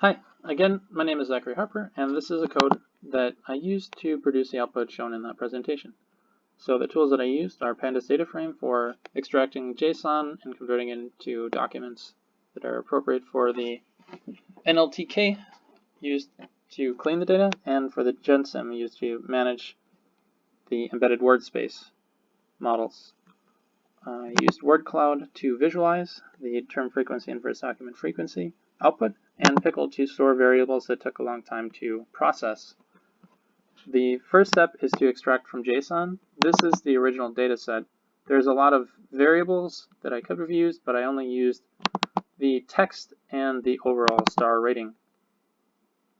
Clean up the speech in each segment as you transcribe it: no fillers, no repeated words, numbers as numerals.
Hi, again, my name is Zachary Harper, and this is a code that I used to produce the output shown in that presentation. So the tools that I used are Pandas data frame for extracting JSON and converting it into documents that are appropriate for the NLTK used to clean the data, and for the GenSim used to manage the embedded word space models. I used word cloud to visualize the term frequency and verse document frequency output, and pickle to store variables that took a long time to process. The first step is to extract from JSON. This is the original data set. There's a lot of variables that I could have used, but I only used the text and the overall star rating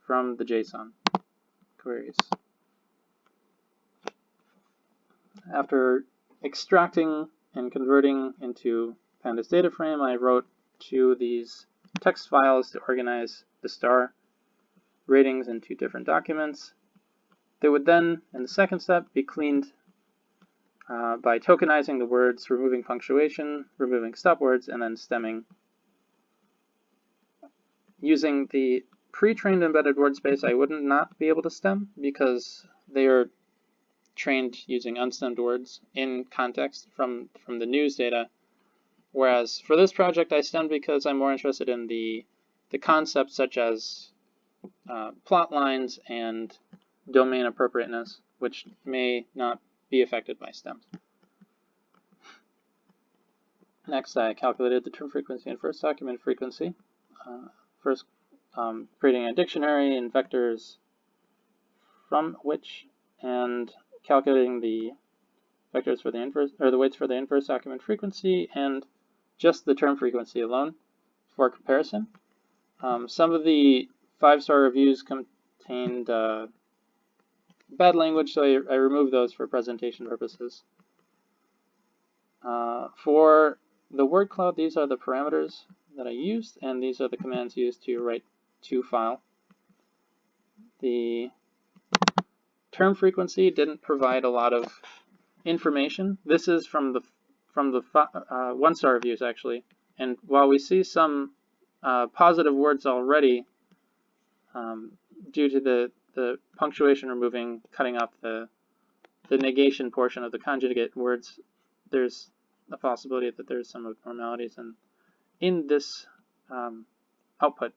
from the JSON queries. After extracting and converting into Pandas data frame, I wrote to these text files to organize the star ratings into different documents. They would then, in the second step, be cleaned by tokenizing the words, removing punctuation, removing stop words, and then stemming. Using the pre-trained embedded word space, I would not be able to stem because they are trained using unstemmed words in context from the news data. Whereas for this project, I stemmed because I'm more interested in the concepts such as plot lines and domain appropriateness, which may not be affected by stems. Next, I calculated the term frequency and first document frequency. First, creating a dictionary and vectors from which, and calculating the vectors for the inverse, or the weights for the inverse document frequency, and just the term frequency alone for comparison. Some of the 5-star reviews contained bad language, so I removed those for presentation purposes. For the word cloud, these are the parameters that I used, and these are the commands used to write to file. The term frequency didn't provide a lot of information. This is from the 1-star reviews actually, and while we see some positive words already due to the punctuation removing, cutting off the negation portion of the conjugate words, there's a possibility that there's some abnormalities in this output.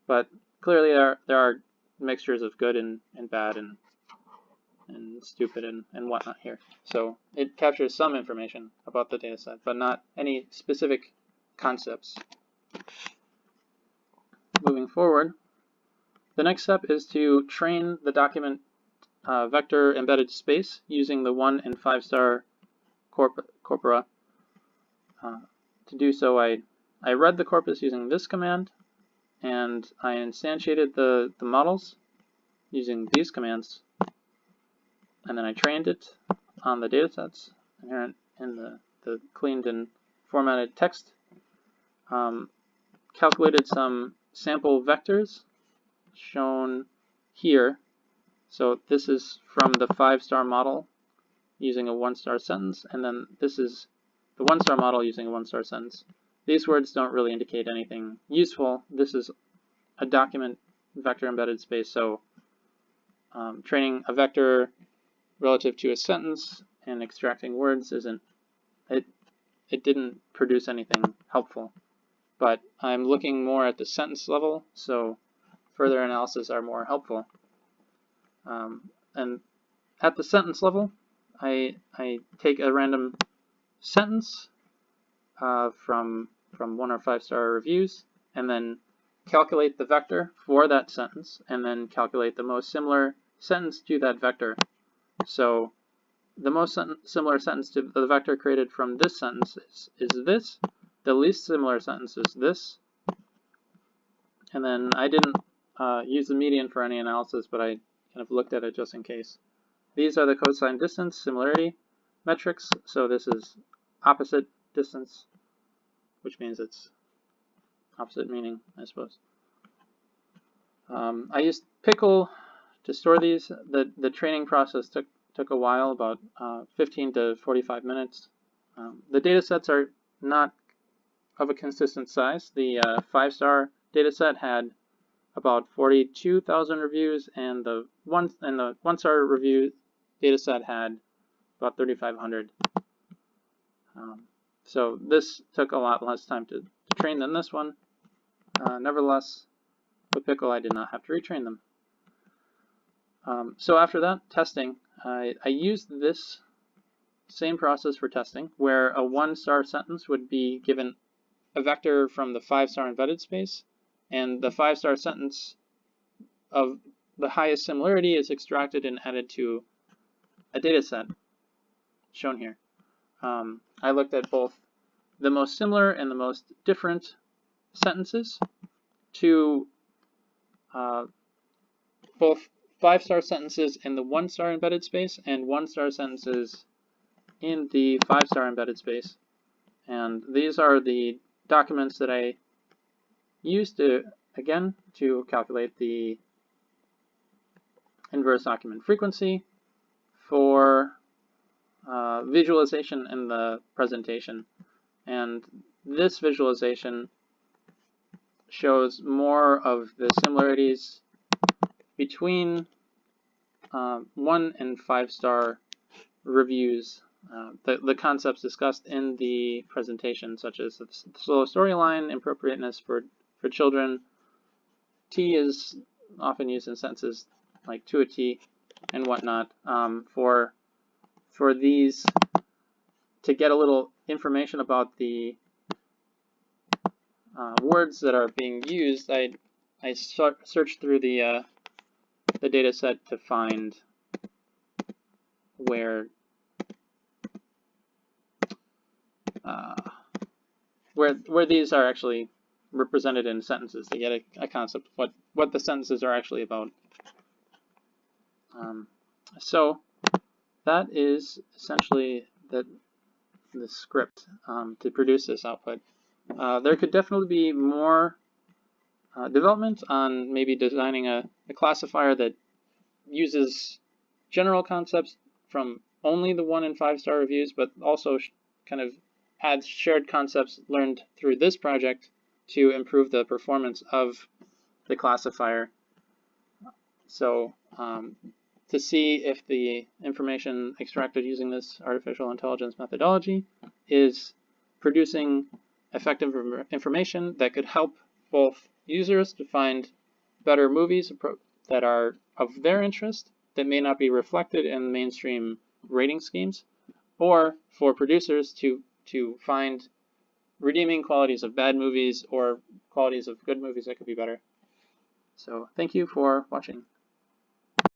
But clearly there are mixtures of good and bad and stupid and whatnot here. So it captures some information about the data set, but not any specific concepts. Moving forward, the next step is to train the document vector embedded space using the 1- and 5-star corpora. To do so, I read the corpus using this command, and I instantiated the models using these commands, and then I trained it on the datasets inherent in the cleaned and formatted text. Calculated some sample vectors shown here. So this is from the 5-star model using a 1-star sentence, and then this is the 1-star model using a 1-star sentence. These words don't really indicate anything useful. This is a document vector embedded space, so training a vector relative to a sentence and extracting words it didn't produce anything helpful. But I'm looking more at the sentence level, so further analysis are more helpful. And at the sentence level, I take a random sentence from 1 or 5-star reviews, and then calculate the vector for that sentence, and then calculate the most similar sentence to that vector. So the most similar sentence to the vector created from this sentence is this. The least similar sentence is this. And then I didn't use the median for any analysis, but I kind of looked at it just in case. These are the cosine distance similarity metrics. So this is opposite distance, which means it's opposite meaning, I suppose. I used pickle to store these. The training process took a while, about 15 to 45 minutes. The data sets are not of a consistent size. The 5-star data set had about 42,000 reviews, and the one-star review dataset had about 3,500. So this took a lot less time to train than this one. Nevertheless, with Pickle, I did not have to retrain them. So after that, testing. I used this same process for testing, where a one-star sentence would be given a vector from the 5-star embedded space, and the 5-star sentence of the highest similarity is extracted and added to a data set shown here. I looked at both the most similar and the most different sentences to both 5-star sentences in the 1-star embedded space and 1-star sentences in the 5-star embedded space. And these are the documents that I used to calculate the inverse document frequency for visualization in the presentation. And this visualization shows more of the similarities between 1 and 5-star reviews. The concepts discussed in the presentation, such as the slow storyline, appropriateness for children. T is often used in sentences like to a T and whatnot. For these, to get a little information about the words that are being used, I searched through the data set to find where these are actually represented in sentences, to get a concept of what the sentences are actually about. So that is essentially the script to produce this output. There could definitely be more development on maybe designing a classifier that uses general concepts from only the 1 and 5-star reviews, but also kind of adds shared concepts learned through this project to improve the performance of the classifier. So to see if the information extracted using this artificial intelligence methodology is producing effective information that could help both users to find better movies that are of their interest that may not be reflected in mainstream rating schemes, or for producers to find redeeming qualities of bad movies or qualities of good movies that could be better. So thank you for watching.